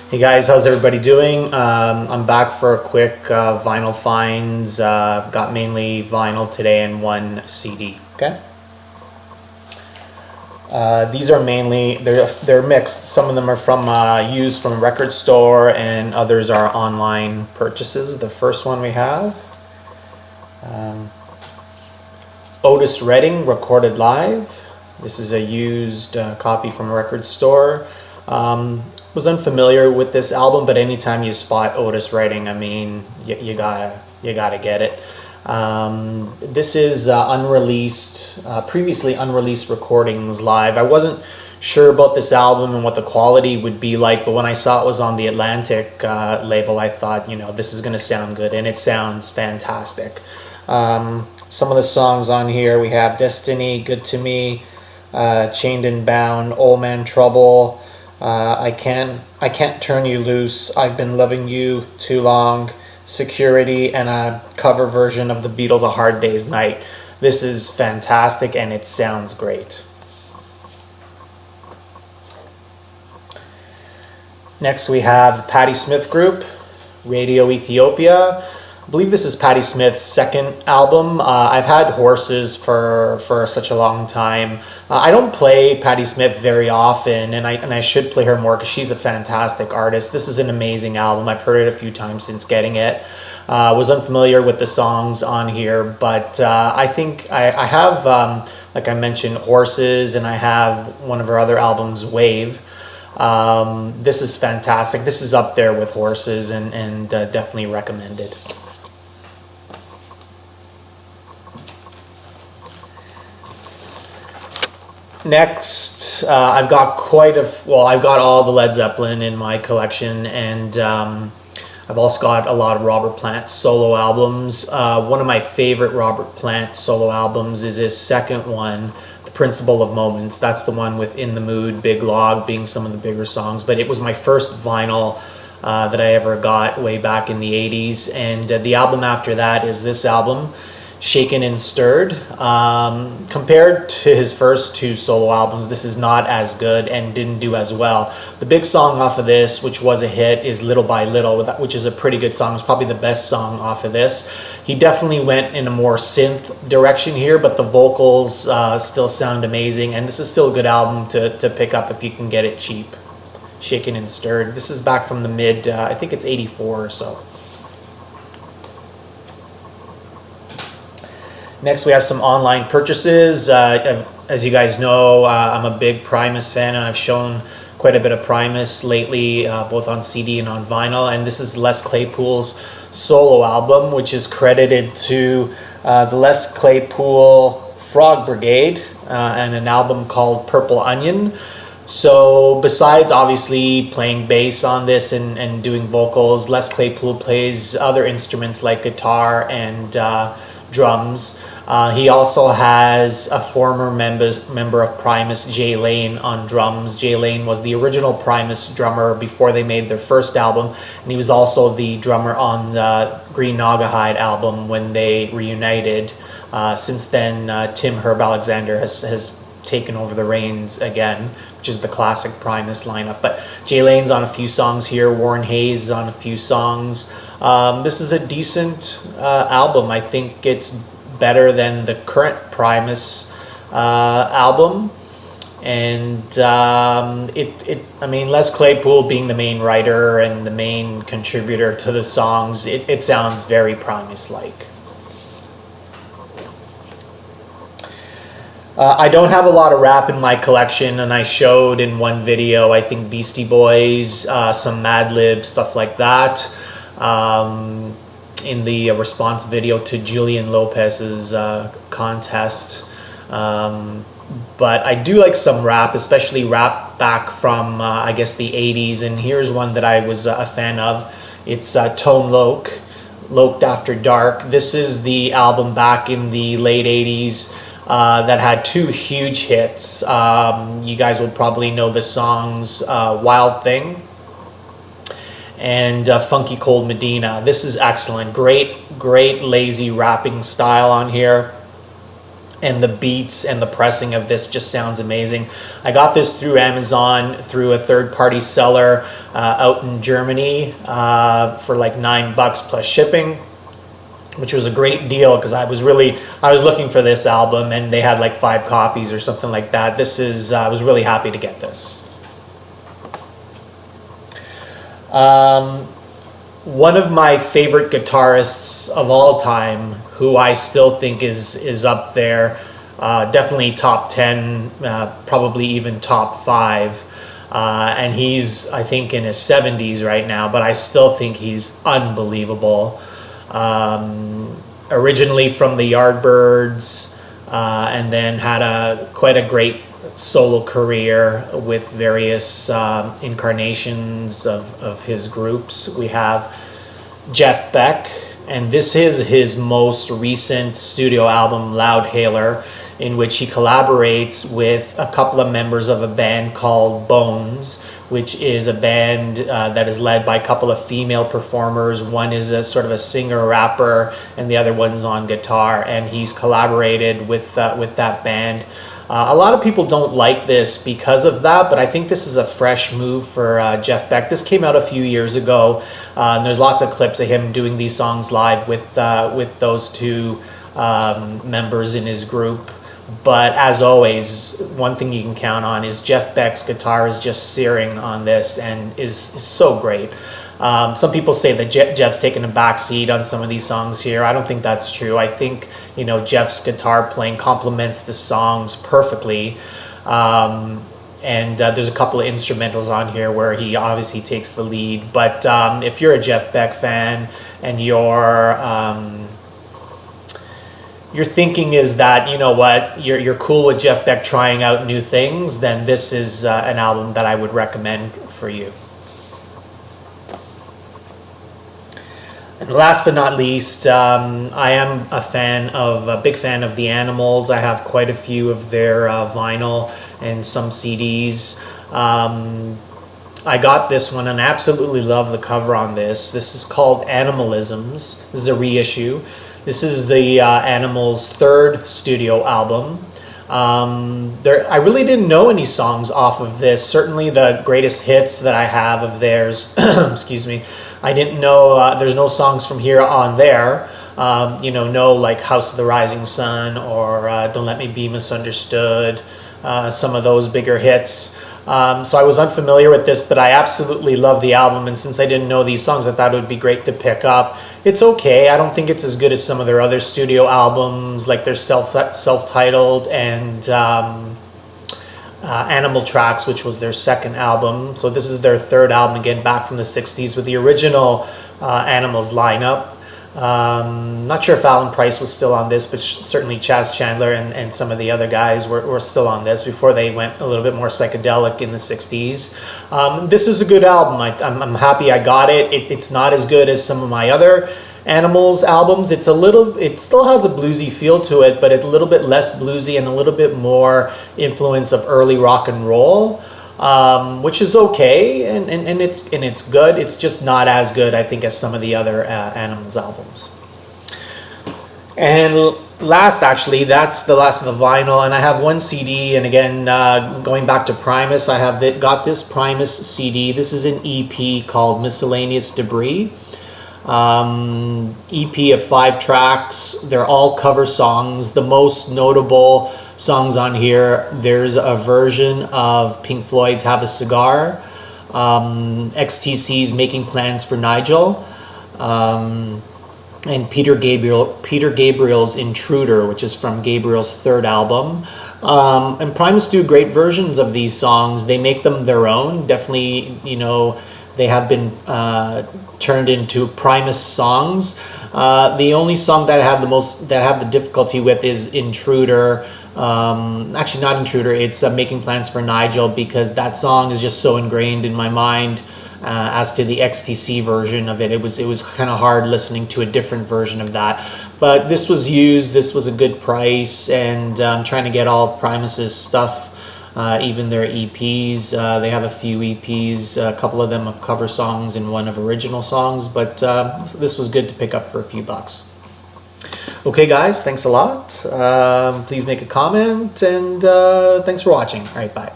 Hey guys, how's everybody doing? I'm back for a quick vinyl finds. Got mainly vinyl today and one CD. Okay. These are mainly they're mixed. Some of them are from used from a record store, and others are online purchases. The first one we have Otis Redding recorded live. This is a used copy from a record store. Was unfamiliar with this album, but anytime you spot Otis Redding, I mean, you gotta get it. This is unreleased, previously unreleased recordings live. I wasn't sure about this album and what the quality would be like, but when I saw it was on the Atlantic label, I thought, you know, this is gonna sound good, and it sounds fantastic. Some of the songs on here, we have Destiny, Good to Me, Chained and Bound, Old Man Trouble, I can't turn you loose, I've been loving you too long, Security, and a cover version of the Beatles' A Hard Day's Night. This is fantastic and it sounds great. Next we have Patti Smith Group, Radio Ethiopia. I believe this is Patti Smith's second album. I've had Horses for such a long time. I don't play Patti Smith very often, and I should play her more because she's a fantastic artist. This is an amazing album. I've heard it a few times since getting it. Was unfamiliar with the songs on here, but I think I have, like I mentioned, Horses, and I have one of her other albums, Wave. This is fantastic. This is up there with Horses, and definitely recommended. Next, I've got I've got all the Led Zeppelin in my collection, and I've also got a lot of Robert Plant solo albums. One of my favorite Robert Plant solo albums is his second one, The Principle of Moments. That's the one with In the Mood, Big Log being some of the bigger songs, but it was my first vinyl that I ever got way back in the 80s, and the album after that is this album, Shaken and Stirred. Compared to his first two solo albums, this is not as good and didn't do as well. The big song off of this, which was a hit, is Little by Little, which is a pretty good song. It's probably the best song off of this. He definitely went in a more synth direction here, but the vocals still sound amazing, and this is still a good album to pick up if you can get it cheap. Shaken and Stirred. This is back from the mid, I think it's 84 or so. Next, we have some online purchases. As you guys know, I'm a big Primus fan, and I've shown quite a bit of Primus lately, both on CD and on vinyl. And this is Les Claypool's solo album, which is credited to the Les Claypool Frog Brigade and an album called Purple Onion. So besides obviously playing bass on this and doing vocals, Les Claypool plays other instruments like guitar and drums. He also has a former member of Primus, Jay Lane, on drums. Jay Lane was the original Primus drummer before they made their first album, and he was also the drummer on the Green Naugahyde album when they reunited. Since then, Tim Herb Alexander has taken over the reins again, which is the classic Primus lineup. But Jay Lane's on a few songs here. Warren Hayes is on a few songs. This is a decent album. I think it's better than the current Primus album, and I mean, Les Claypool being the main writer and the main contributor to the songs, it sounds very Primus-like. I don't have a lot of rap in my collection, and I showed in one video, I think, Beastie Boys, some Madlib, stuff like that, in the response video to Julian Lopez's contest. But I do like some rap, especially rap back from, I guess, the 80s, and here's one that I was a fan of. It's Tone Loc, Loked After Dark. This is the album back in the late 80s that had two huge hits. You guys will probably know the songs Wild Thing and Funky Cold Medina. This is excellent. Great lazy rapping style on here. and the beats and the pressing of this just sounds amazing. I got this through Amazon through a third-party seller out in Germany for like $9 plus shipping, which was a great deal because I was looking for this album and they had like 5 copies or something like that. I was really happy to get this. One of my favorite guitarists of all time, who I still think is up there, definitely top 10, probably even top 5. And he's, I think, in his 70s right now, but I still think he's unbelievable. Originally from the Yardbirds, and then had quite a great solo career with various incarnations of his groups. We have Jeff Beck, and this is his most recent studio album, Loudhailer, in which he collaborates with a couple of members of a band called Bones, which is a band that is led by a couple of female performers. One is a sort of a singer-rapper, and the other one's on guitar, and he's collaborated with that band. A lot of people don't like this because of that, but I think this is a fresh move for Jeff Beck. This came out a few years ago, and there's lots of clips of him doing these songs live with those 2 members in his group. But as always, one thing you can count on is Jeff Beck's guitar is just searing on this and is so great. Some people say that Jeff's taken a back seat on some of these songs here. I don't think that's true. I think, Jeff's guitar playing complements the songs perfectly. And there's a couple of instrumentals on here where he obviously takes the lead. But if you're a Jeff Beck fan and your thinking is that, you're cool with Jeff Beck trying out new things, then this is an album that I would recommend for you. And last but not least, I am a big fan of the Animals. I have quite a few of their vinyl and some CDs. I got this one and absolutely love the cover on this. This is called Animalisms. This is a reissue. This is the Animals' 3rd studio album. I really didn't know any songs off of this. Certainly the greatest hits that I have of theirs, excuse me, I didn't know there's no songs from here on there. No like House of the Rising Sun or Don't Let Me Be Misunderstood, some of those bigger hits. So I was unfamiliar with this, but I absolutely love the album, and since I didn't know these songs, I thought it would be great to pick up. It's okay. I don't think it's as good as some of their other studio albums, like their self-titled and Animal Tracks, which was their 2nd album. So this is their 3rd album, again, back from the 60s with the original Animals lineup. Not sure if Alan Price was still on this, but certainly Chaz Chandler and some of the other guys were still on this before they went a little bit more psychedelic in the 60s. This is a good album. I'm happy I got it. It's not as good as some of my other Animals albums. It still has a bluesy feel to it, but it's a little bit less bluesy and a little bit more influence of early rock and roll. Which is okay, and it's good. It's just not as good, I think, as some of the other Animals albums. And last, actually, that's the last of the vinyl, and I have one CD. And again, going back to Primus, I have got this Primus CD. This is an EP called Miscellaneous Debris. EP of 5 tracks. They're all cover songs. The most notable songs on here, there's a version of Pink Floyd's Have a Cigar, XTC's Making Plans for Nigel, and Peter Gabriel's Intruder, which is from Gabriel's 3rd album. And Primus do great versions of these songs. They make them their own. Definitely, they have been turned into Primus songs. The only song that I have the difficulty with is Intruder. Actually, not Intruder. It's Making Plans for Nigel, because that song is just so ingrained in my mind. As to the XTC version of it, it was kind of hard listening to a different version of that. But this was used. This was a good price, and I'm trying to get all Primus's stuff. Even their EPs, they have a few EPs, a couple of them of cover songs and one of original songs, but this was good to pick up for a few bucks. Okay, guys, thanks a lot. Please make a comment, and thanks for watching. All right, bye.